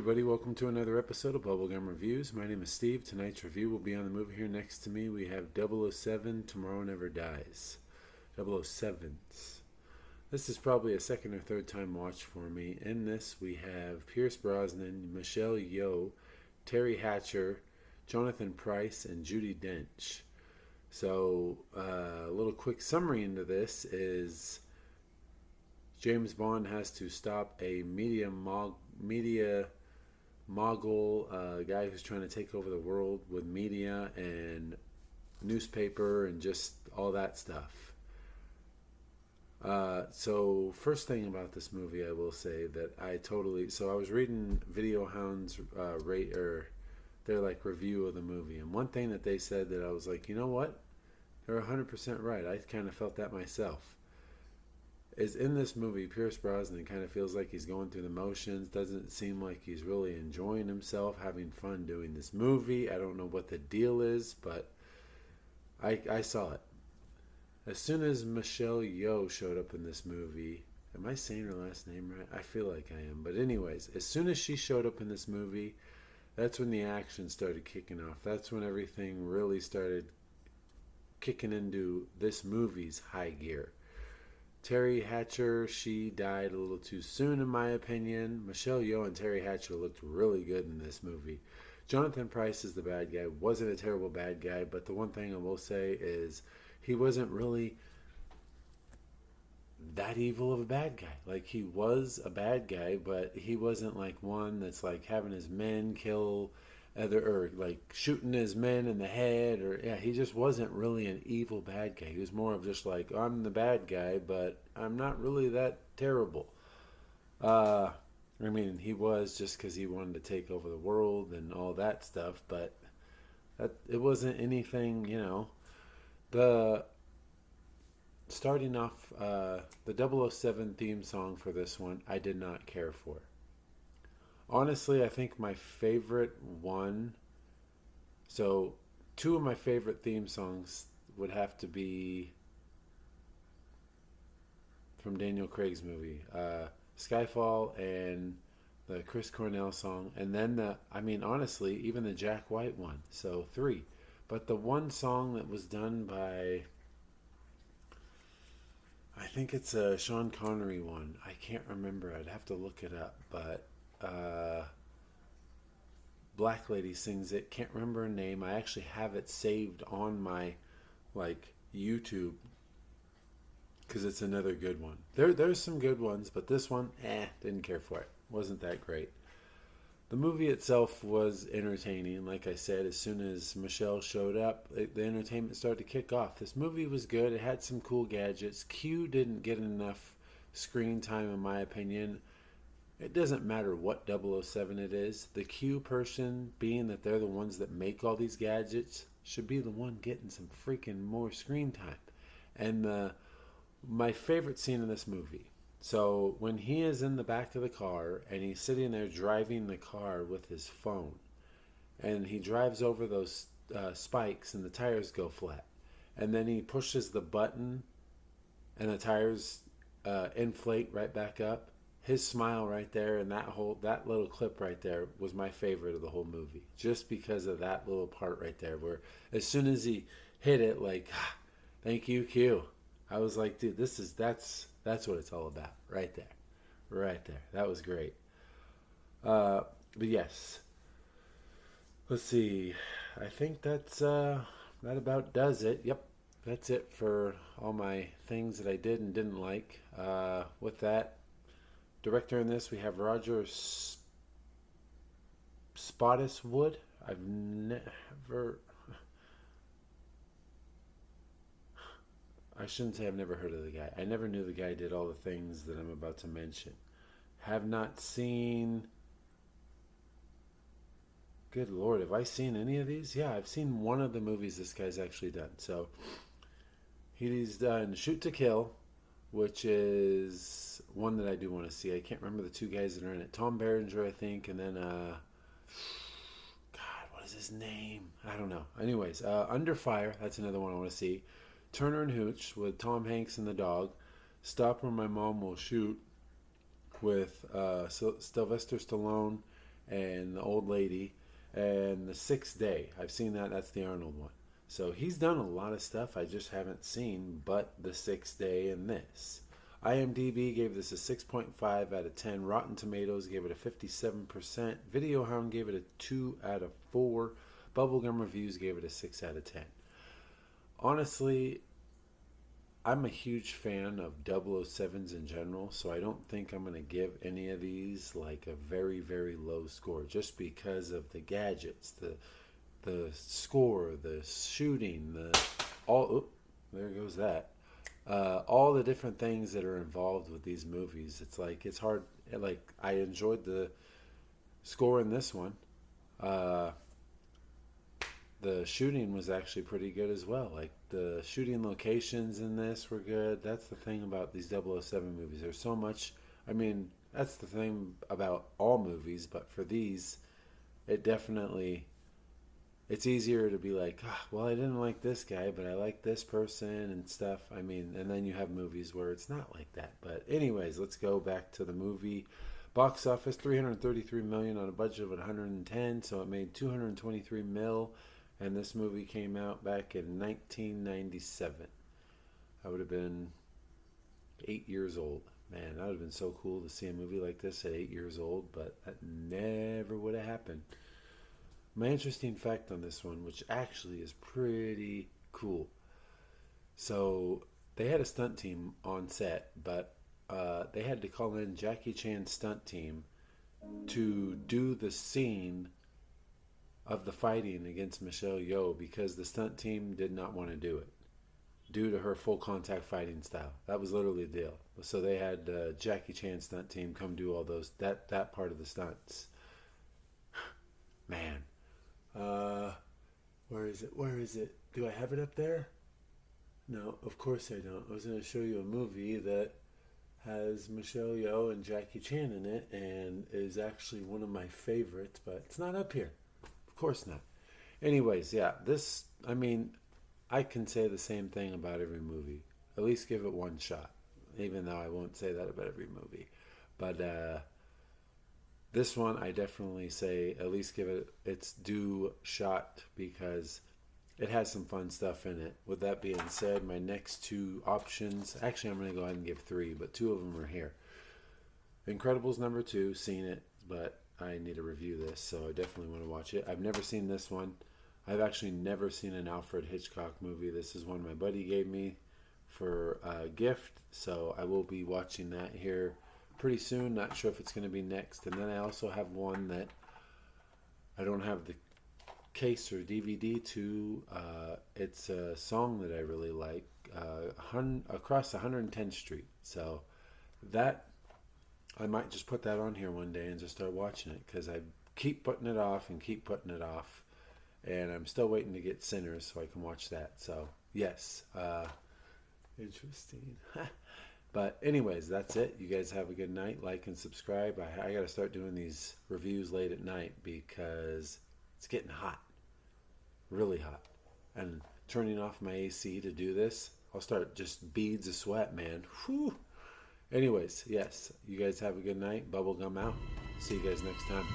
everybody, welcome to another episode of Bubblegum Reviews. My name is Steve. Tonight's review will be on the movie. Here next to me we have 007, Tomorrow Never Dies. 007s. This is probably a second or third time watch for me. In this we have Pierce Brosnan, Michelle Yeoh, Terry Hatcher, Jonathan Pryce, and Judi Dench. So a little quick summary into this is James Bond has to stop a media mogul, guy who's trying to take over the world with media and newspaper and just all that stuff. So first thing about this movie, I will say that I was reading Video Hound's their review of the movie, and one thing that they said that I was like, you know what, they're 100% right. I kind of felt that myself. Is in this movie, Pierce Brosnan kind of feels like he's going through the motions, doesn't seem like he's really enjoying himself, having fun doing this movie. I don't know what the deal is, but I saw it. As soon as Michelle Yeoh showed up in this movie, am I saying her last name right? I feel like I am. But anyways, as soon as she showed up in this movie, that's when the action started kicking off. That's when everything really started kicking into this movie's high gear. Terry Hatcher, she died a little too soon in my opinion. Michelle Yeoh and Terry Hatcher looked really good in this movie. Jonathan Pryce is the bad guy. Wasn't a terrible bad guy, but the one thing I will say is he wasn't really that evil of a bad guy. Like, he was a bad guy, but he wasn't like one that's like having his men kill or like shooting his men in the head, or he just wasn't really an evil bad guy. He was more of just like, I'm the bad guy, but I'm not really that terrible. He was, just because he wanted to take over the world and all that stuff, but it wasn't anything, The starting off, the 007 theme song for this one, I did not care for. Honestly, I think my favorite one, so two of my favorite theme songs would have to be from Daniel Craig's movie, Skyfall and the Chris Cornell song, and then honestly, even the Jack White one, so three. But the one song that was done by, I think it's a Sean Connery one, I can't remember, I'd have to look it up, but Black Lady sings it. Can't remember her name. I actually have it saved on my YouTube because it's another good one. There's some good ones, but this one, didn't care for it. Wasn't that great. The movie itself was entertaining. Like I said, as soon as Michelle showed up, the entertainment started to kick off. This movie was good. It had some cool gadgets. Q didn't get enough screen time, in my opinion. It doesn't matter what 007 it is. The Q person, being that they're the ones that make all these gadgets, should be the one getting some freaking more screen time. And my favorite scene in this movie. So when he is in the back of the car and he's sitting there driving the car with his phone, and he drives over those spikes and the tires go flat, and then he pushes the button and the tires inflate right back up. His smile right there and that little clip right there was my favorite of the whole movie, just because of that little part right there, where as soon as he hit it, thank you, Q. I was like, dude, that's what it's all about, right there. That was great. But yes, let's see. I think that about does it. Yep, that's it for all my things that I did and didn't like. With that. Director in this, we have Roger Spottiswoode. I've never... I shouldn't say I've never heard of the guy. I never knew the guy did all the things that I'm about to mention. Have not seen... Good Lord, have I seen any of these? Yeah, I've seen one of the movies this guy's actually done. So, he's done Shoot to Kill, which is one that I do want to see. I can't remember the two guys that are in it. Tom Berenger, I think, and then, God, what is his name? I don't know. Anyways, Under Fire, that's another one I want to see. Turner and Hooch with Tom Hanks and the dog. Stop Where My Mom Will Shoot with Sylvester Stallone and the old lady, and the Sixth Day. I've seen that. That's the Arnold one. So he's done a lot of stuff I just haven't seen, but the Sixth Day and this. IMDb gave this a 6.5 out of 10. Rotten Tomatoes gave it a 57%. Video Hound gave it a 2 out of 4. Bubblegum Reviews gave it a 6 out of 10. Honestly, I'm a huge fan of 007s in general, so I don't think I'm going to give any of these like a very, very low score just because of the gadgets, the score, the shooting, there goes that. All the different things that are involved with these movies. It's like, it's hard. Like, I enjoyed the score in this one. The shooting was actually pretty good as well. Like, the shooting locations in this were good. That's the thing about these 007 movies. There's so much. I mean, that's the thing about all movies, but for these, it definitely, it's easier to be like, well, I didn't like this guy, but I like this person and stuff. I mean, and then you have movies where it's not like that. But anyways, let's go back to the movie. Box office, 333 million on a budget of 110, so it made 223 mil. And this movie came out back in 1997. I would have been 8 years old. Man, that would have been so cool to see a movie like this at 8 years old, but that never would have happened. My interesting fact on this one, which actually is pretty cool. So they had a stunt team on set, but they had to call in Jackie Chan's stunt team to do the scene of the fighting against Michelle Yeoh because the stunt team did not want to do it due to her full contact fighting style. That was literally the deal. So they had Jackie Chan's stunt team come do all those that part of the stunts. Man, where is it? Do I have it up there? No, of course I don't. I was going to show you a movie that has Michelle Yeoh and Jackie Chan in it and is actually one of my favorites, but it's not up here. Of course not. Anyways, yeah, this, I mean, I can say the same thing about every movie. At least give it one shot, even though I won't say that about every movie. But this one, I definitely say at least give it its due shot because it has some fun stuff in it. With that being said, my next two options, actually I'm going to go ahead and give three, but two of them are here. Incredibles number 2, seen it, but I need to review this, so I definitely want to watch it. I've never seen this one. I've actually never seen an Alfred Hitchcock movie. This is one my buddy gave me for a gift, so I will be watching that here pretty soon. Not sure if it's going to be next. And then I also have one that I don't have the case or DVD to. It's a song that I really like, Across 110th Street. So that, I might just put that on here one day and just start watching it because I keep putting it off and keep putting it off. And I'm still waiting to get Sinners so I can watch that. So, yes. Interesting. But anyways, that's it. You guys have a good night. Like and subscribe. I got to start doing these reviews late at night because it's getting hot. Really hot. And turning off my AC to do this, I'll start just beads of sweat, man. Whew. Anyways, yes, you guys have a good night. Bubblegum out. See you guys next time.